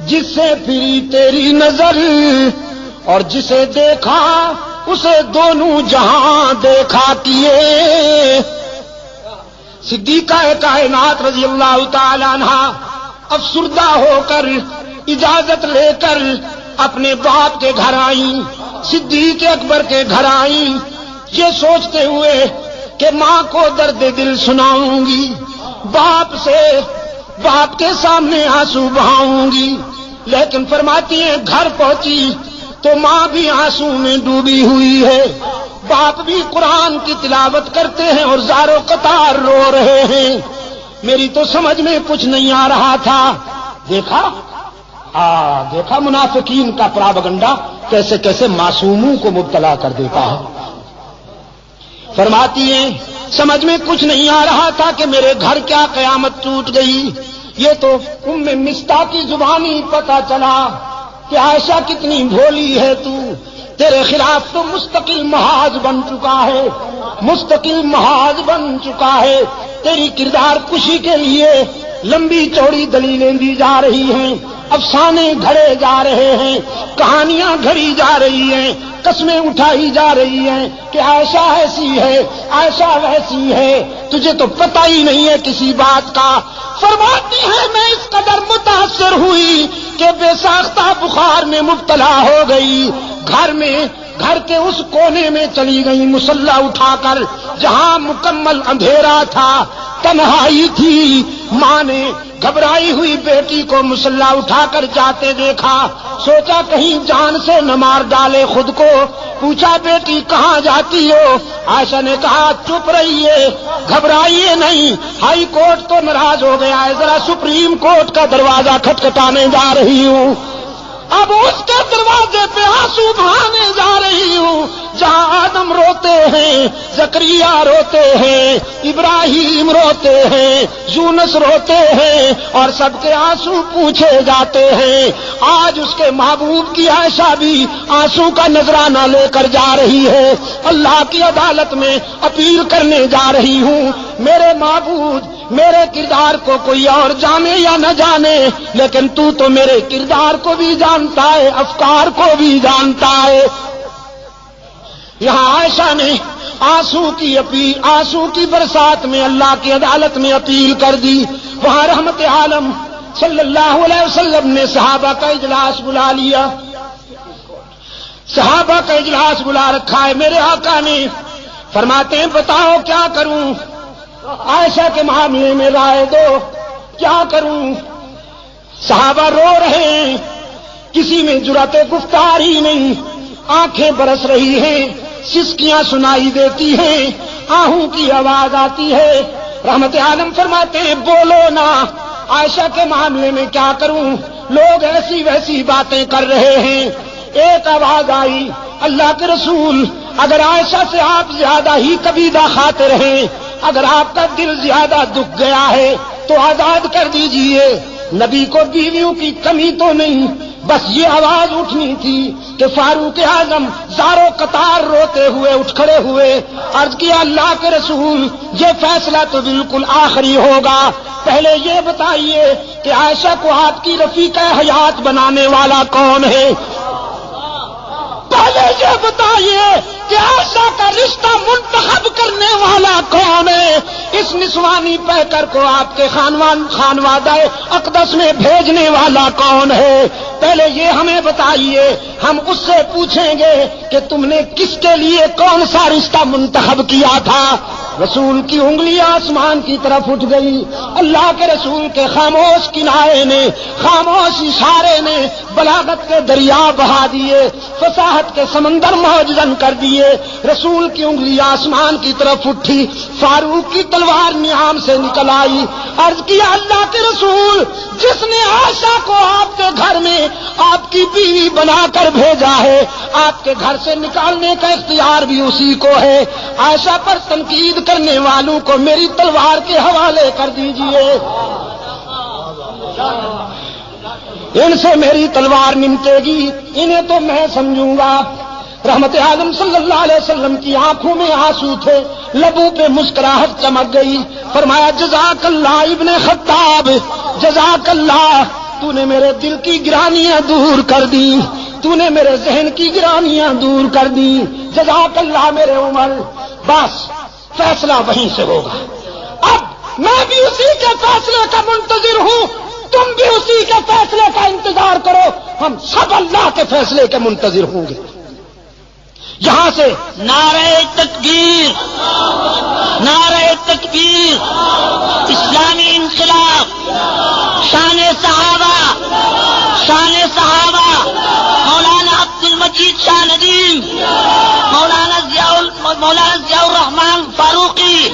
جس سے پھری تیری نظر اور جسے دیکھا اسے دونوں جہاں دیکھا کیے. صدیقہ کائنات رضی اللہ تعالی عنہ افسردہ ہو کر اجازت لے کر اپنے باپ کے گھر آئیں، صدیق اکبر کے گھر آئیں، یہ سوچتے ہوئے کہ ماں کو درد دل سناؤں گی، باپ کے سامنے آنسو بہاؤں گی. لیکن فرماتی ہیں گھر پہنچی تو ماں بھی آنسو میں ڈوبی ہوئی ہے، باپ بھی قرآن کی تلاوت کرتے ہیں اور زارو قطار رو رہے ہیں. میری تو سمجھ میں کچھ نہیں آ رہا تھا. دیکھا منافقین کا پراپگنڈا کیسے کیسے معصوموں کو مبتلا کر دیتا ہے. فرماتی ہیں سمجھ میں کچھ نہیں آ رہا تھا کہ میرے گھر کیا قیامت ٹوٹ گئی. یہ تو ام مستہ کی زبانی پتہ چلا کہ عائشہ کتنی بھولی ہے تو، تیرے خلاف تو مستقل محاذ بن چکا ہے، مستقل محاذ بن چکا ہے. تیری کردار کشی کے لیے لمبی چوڑی دلیلیں دی جا رہی ہیں، افسانے گھڑے جا رہے ہیں، کہانیاں گھڑی جا رہی ہیں، قسمیں اٹھائی جا رہی ہیں کہ عائشہ ایسی ہے، عائشہ ویسی ہے. تجھے تو پتہ ہی نہیں ہے کسی بات کا. فرماتی ہے میں اس قدر متاثر ہوئی کہ بے ساختہ بخار میں مبتلا ہو گئی. گھر کے اس کونے میں چلی گئی مصلی اٹھا کر جہاں مکمل اندھیرا تھا، تنہائی تھی. ماں نے گھبرائی ہوئی بیٹی کو مصلی اٹھا کر جاتے دیکھا، سوچا کہیں جان سے نہ مار ڈالے خود کو. پوچھا بیٹی کہاں جاتی ہو؟ عائشہ نے کہا چپ رہیے، گھبرائیے نہیں، ہائی کورٹ تو ناراض ہو گیا ہے، ذرا سپریم کورٹ کا دروازہ کھٹکھٹانے جا رہی ہوں. اب اس کے دروازے پہ آنسو بہانے جا رہی ہوں جہاں آدم روتے ہیں، زکریا روتے ہیں، ابراہیم روتے ہیں، یونس روتے ہیں اور سب کے آنسو پوچھے جاتے ہیں. آج اس کے محبوب کی عائشہ بھی آنسو کا نذرانہ لے کر جا رہی ہے، اللہ کی عدالت میں اپیل کرنے جا رہی ہوں. میرے معبود میرے کردار کو کوئی اور جانے یا نہ جانے، لیکن تو میرے کردار کو بھی جانتا ہے، افکار کو بھی جانتا ہے. یہاں عائشہ نے آنسو کی برسات میں اللہ کی عدالت میں اپیل کر دی. وہاں رحمت عالم صلی اللہ علیہ وسلم نے صحابہ کا اجلاس بلا لیا، صحابہ کا اجلاس بلا رکھا ہے. میرے آقا نے فرماتے ہیں بتاؤ کیا کروں، عائشہ کے معاملے میں رائے دو، کیا کروں. صحابہ رو رہے ہیں، کسی میں جرأت گفتار ہی نہیں، آنکھیں برس رہی ہیں، سسکیاں سنائی دیتی ہیں، آہوں کی آواز آتی ہے. رحمت عالم فرماتے ہیں بولو نا، عائشہ کے معاملے میں کیا کروں، لوگ ایسی ویسی باتیں کر رہے ہیں. ایک آواز آئی اللہ کے رسول اگر عائشہ سے آپ زیادہ ہی کبیدہ خاطر ہیں، اگر آپ کا دل زیادہ دکھ گیا ہے تو آزاد کر دیجئے. نبی کو بیویوں کی کمی تو نہیں، بس یہ آواز اٹھنی تھی کہ فاروق اعظم زارو قطار روتے ہوئے اٹھ کھڑے ہوئے. عرض کیا اللہ کے رسول یہ فیصلہ تو بالکل آخری ہوگا، پہلے یہ بتائیے کہ عائشہ کو آپ کی رفیقہ حیات بنانے والا کون ہے؟ پہلے یہ بتائیے کہ عائشہ کا رشتہ منتخب کرنے والا کون ہے؟ اس نسوانی پیکر کو آپ کے خانوادہ اقدس میں بھیجنے والا کون ہے؟ پہلے یہ ہمیں بتائیے، ہم اس سے پوچھیں گے کہ تم نے کس کے لیے کون سا رشتہ منتخب کیا تھا. رسول کی انگلی آسمان کی طرف اٹھ گئی. اللہ کے رسول کے خاموش کنارے نے، خاموش اشارے نے بلاغت کے دریا بہا دیے، فصاحت کے سمندر موجزن کر دیے. رسول کی انگلی آسمان کی طرف اٹھی، فاروق کی تلوار نیام سے نکل آئی. عرض کیا اللہ کے رسول جس نے عائشہ کو آپ کے گھر میں آپ کی بیوی بنا کر بھیجا ہے، آپ کے گھر سے نکالنے کا اختیار بھی اسی کو ہے. عائشہ پر تنقید کرنے والوں کو میری تلوار کے حوالے کر دیجئے، ان سے میری تلوار نمٹے گی، انہیں تو میں سمجھوں گا. رحمت عالم صلی اللہ علیہ وسلم کی آنکھوں میں آنسو تھے، لبوں پہ مسکراہٹ چمک گئی. فرمایا جزاک اللہ ابن خطاب، جزاک اللہ، تو نے میرے دل کی گرانیاں دور کر دی، تو نے میرے ذہن کی گرانیاں دور کر دی، جزاک اللہ میرے عمر۔ بس فیصلہ وہیں سے ہوگا۔ اب میں بھی اسی کے فیصلے کا منتظر ہوں، تم بھی اسی کے فیصلے کا انتظار کرو، ہم سب اللہ کے فیصلے کے منتظر ہوں گے۔ یہاں سے نعرہ تکبیر، نعرہ تکبیر، اسلامی انقلاب، شان صحابہ، شان صحابہ، مولانا عبد المجید شاہ ندیم، مولانا ضیاء الرحمان فاروقی،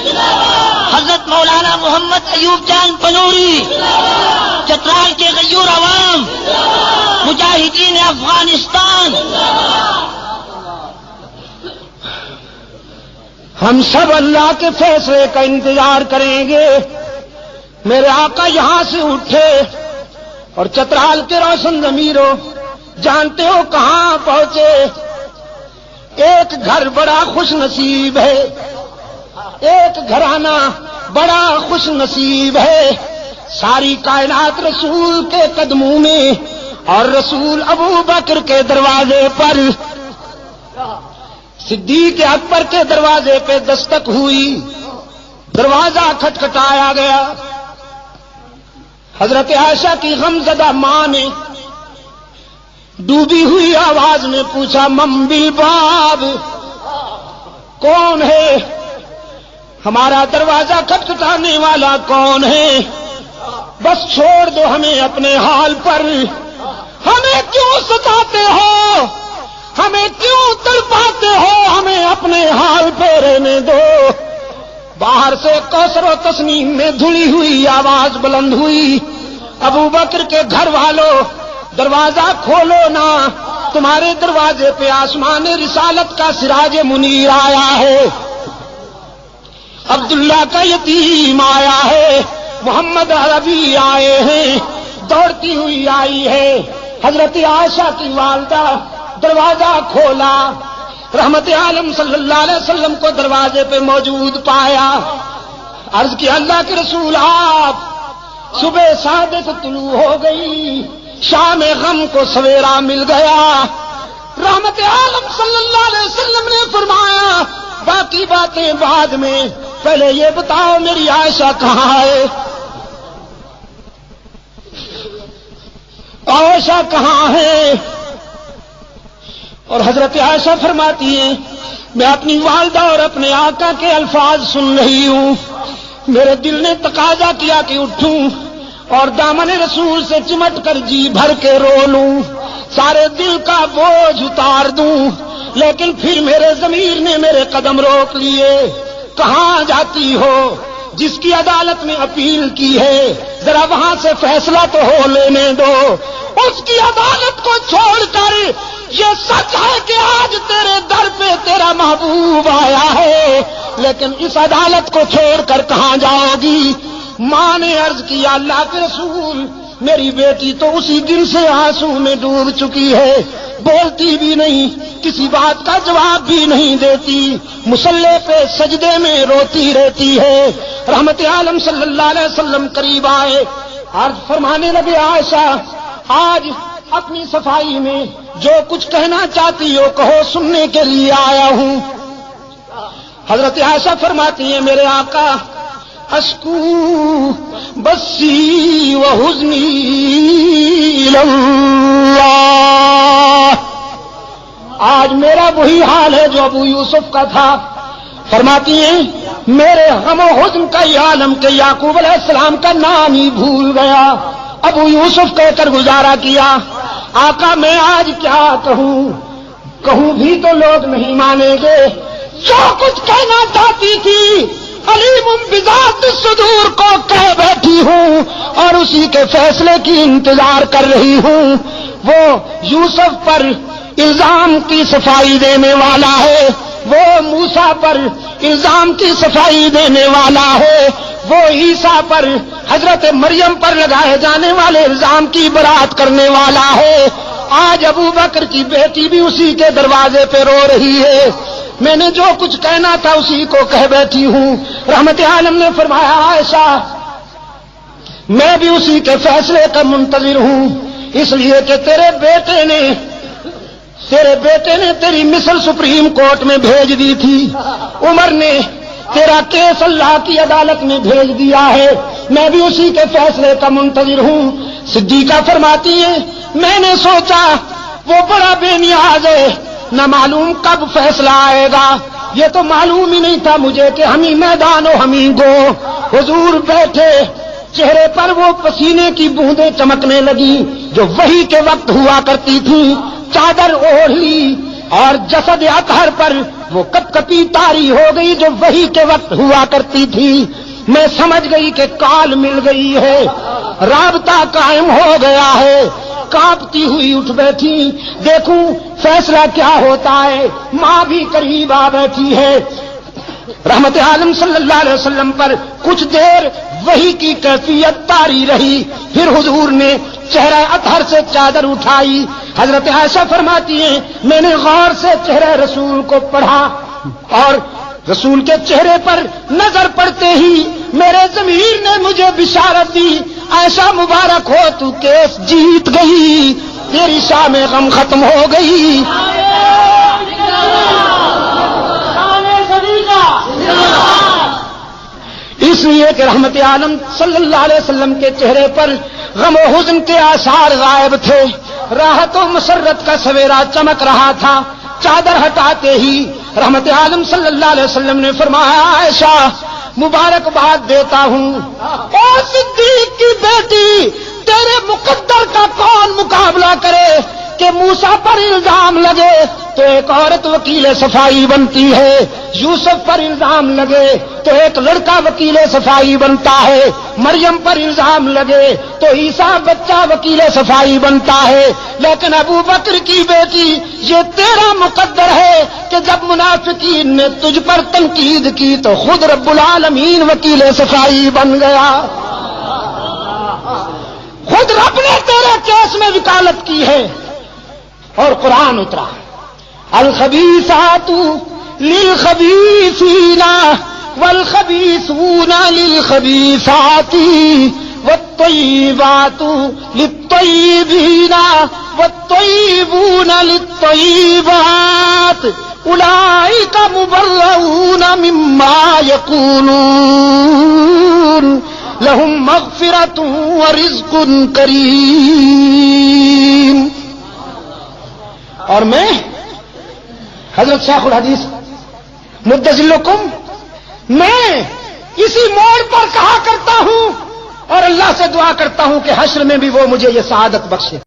حضرت مولانا محمد ایوب جان پنوری، چترال کے غیور عوام، مجاہدین افغانستان، ہم سب اللہ کے فیصلے کا انتظار کریں گے۔ میرے آقا یہاں سے اٹھے اور چترال کے روشن ضمیروں، جانتے ہو کہاں پہنچے؟ ایک گھر بڑا خوش نصیب ہے، ایک گھرانہ بڑا خوش نصیب ہے، ساری کائنات رسول کے قدموں میں، اور رسول ابو بکر کے دروازے پر، صدیق اکبر کے دروازے پہ دستک ہوئی، دروازہ کھٹکھٹایا گیا۔ حضرت عائشہ کی غمزدہ ماں نے ڈوبی ہوئی آواز میں پوچھا، من بالباب، کون ہے؟ ہمارا دروازہ کھٹکھٹانے والا کون ہے؟ بس چھوڑ دو ہمیں اپنے حال پر، ہمیں کیوں ستاتے ہو، ہمیں کیوں تڑپاتے ہو، ہمیں اپنے حال پہ رہنے دو۔ باہر سے کوثر و تسنیم میں دھلی ہوئی آواز بلند ہوئی، ابو بکر کے گھر والوں دروازہ کھولو نا، تمہارے دروازے پہ آسمان رسالت کا سراج منیر آیا ہے، عبداللہ کا یتیم آیا ہے، محمد عربی آئے ہیں، دوڑتی ہوئی آئی ہے۔ حضرت عائشہ کی والدہ دروازہ کھولا، رحمت عالم صلی اللہ علیہ وسلم کو دروازے پہ موجود پایا، عرض کیا اللہ کے رسول آپ، صبح صادق طلوع ہو گئی، شام غم کو سویرا مل گیا۔ رحمت عالم صلی اللہ علیہ وسلم نے فرمایا باقی باتیں بعد میں، پہلے یہ بتاؤ میری عائشہ کہاں ہے؟ عائشہ کہاں ہے؟ اور حضرت عائشہ فرماتی ہیں میں اپنی والدہ اور اپنے آقا کے الفاظ سن رہی ہوں، میرے دل نے تقاضا کیا کہ اٹھوں اور دامن رسول سے چمٹ کر جی بھر کے رو لوں، سارے دل کا بوجھ اتار دوں، لیکن پھر میرے ضمیر نے میرے قدم روک لیے۔ کہاں جاتی ہو؟ جس کی عدالت میں اپیل کی ہے ذرا وہاں سے فیصلہ تو ہو لینے دو، اس کی عدالت کو چھوڑ کر یہ سچ ہے کہ آج تیرے در پہ تیرا محبوب آیا ہے، لیکن اس عدالت کو چھوڑ کر کہاں جاؤ گی؟ ماں نے عرض کیا اللہ کے رسول میری بیٹی تو اسی دن سے آنسو میں ڈوب چکی ہے، بولتی بھی نہیں، کسی بات کا جواب بھی نہیں دیتی، مصلے پہ سجدے میں روتی رہتی ہے۔ رحمت عالم صلی اللہ علیہ وسلم قریب آئے، عرض فرمانے لگے عائشہ آج اپنی صفائی میں جو کچھ کہنا چاہتی ہو کہو، سننے کے لیے آیا ہوں۔ حضرت عائشہ فرماتی ہیں میرے آقا اشکو بسی و حزنی اللہ، آج میرا وہی حال ہے جو ابو یوسف کا تھا۔ فرماتی ہیں میرے غم و حزن کا یہ عالم کہ یعقوب علیہ السلام کا نام ہی بھول گیا، ابو یوسف کہہ کر گزارا کیا۔ آقا میں آج کیا کہوں بھی تو لوگ نہیں مانیں گے، جو کچھ کہنا چاہتی تھی علیم بذات الصدور کو کہہ بیٹھی ہوں اور اسی کے فیصلے کی انتظار کر رہی ہوں۔ وہ یوسف پر الزام کی صفائی دینے والا ہے، وہ موسیٰ پر الزام کی صفائی دینے والا ہے، وہ عیسیٰ پر حضرت مریم پر لگائے جانے والے الزام کی برات کرنے والا ہے۔ آج ابو بکر کی بیٹی بھی اسی کے دروازے پہ رو رہی ہے، میں نے جو کچھ کہنا تھا اسی کو کہہ بیٹھی ہوں۔ رحمت عالم نے فرمایا عائشہ میں بھی اسی کے فیصلے کا منتظر ہوں، اس لیے کہ تیرے بیٹے نے تیری مثل سپریم کورٹ میں بھیج دی تھی، عمر نے تیرا کیس اللہ کی عدالت میں بھیج دیا ہے، میں بھی اسی کے فیصلے کا منتظر ہوں۔ صدیقہ فرماتی ہے میں نے سوچا وہ بڑا بے نیاز ہے، نہ معلوم کب فیصلہ آئے گا، یہ تو معلوم ہی نہیں تھا مجھے کہ ہمیں میدان و ہمیں گو۔ حضور بیٹھے، چہرے پر وہ پسینے کی بوندیں چمکنے لگی جو وحی کے وقت ہوا کرتی تھی، چادر اوڑھ لی اور جسد اطہر پر وہ کپ کپی طاری ہو گئی جو وحی کے وقت ہوا کرتی تھی۔ میں سمجھ گئی کہ کال مل گئی ہے، رابطہ قائم ہو گیا ہے، کانپتی ہوئی اٹھ بیٹھی، دیکھوں فیصلہ کیا ہوتا ہے۔ ماں بھی قریب آ بیٹھی ہے۔ رحمت عالم صلی اللہ علیہ وسلم پر کچھ دیر وحی کی کیفیت طاری رہی، پھر حضور نے چہرہ اطہر سے چادر اٹھائی۔ حضرت عائشہ فرماتی ہیں میں نے غور سے چہرہ رسول کو پڑھا اور رسول کے چہرے پر نظر پڑتے ہی میرے ضمیر نے مجھے بشارت دی، عائشہ مبارک ہو تو کیس جیت گئی، تیری شاہ میں غم ختم ہو گئی۔ اس لیے کہ رحمت عالم صلی اللہ علیہ وسلم کے چہرے پر غم و حزن کے آثار غائب تھے، راحت و مسرت کا سویرا چمک رہا تھا۔ چادر ہٹاتے ہی رحمت عالم صلی اللہ علیہ وسلم نے فرمایا عائشہ مبارکباد دیتا ہوں، اے صدیق کی بیٹی، تیرے مقدر کا کون مقابلہ کرے کہ موسیٰ پر الزام لگے تو ایک عورت وکیل صفائی بنتی ہے، یوسف پر الزام لگے تو ایک لڑکا وکیل صفائی بنتا ہے، مریم پر الزام لگے تو عیسیٰ بچہ وکیل صفائی بنتا ہے، لیکن ابو بکر کی بیٹی یہ تیرا مقدر ہے کہ جب منافقین نے تجھ پر تنقید کی تو خود رب العالمین وکیل صفائی بن گیا، خود رب نے تیرے کیس میں وکالت کی ہے۔ اور قرآن اترا الخبیثات للخبیثین والخبیثون للخبیثات والطیبات للطیبین والطیبون للطیبات اولئک مبرؤون مما یقولون لهم مغفرۃ ورزق کریم۔ اور میں حضرت شیخ الحدیث مدظلکم میں اسی موڑ پر کہا کرتا ہوں اور اللہ سے دعا کرتا ہوں کہ حشر میں بھی وہ مجھے یہ سعادت بخشے۔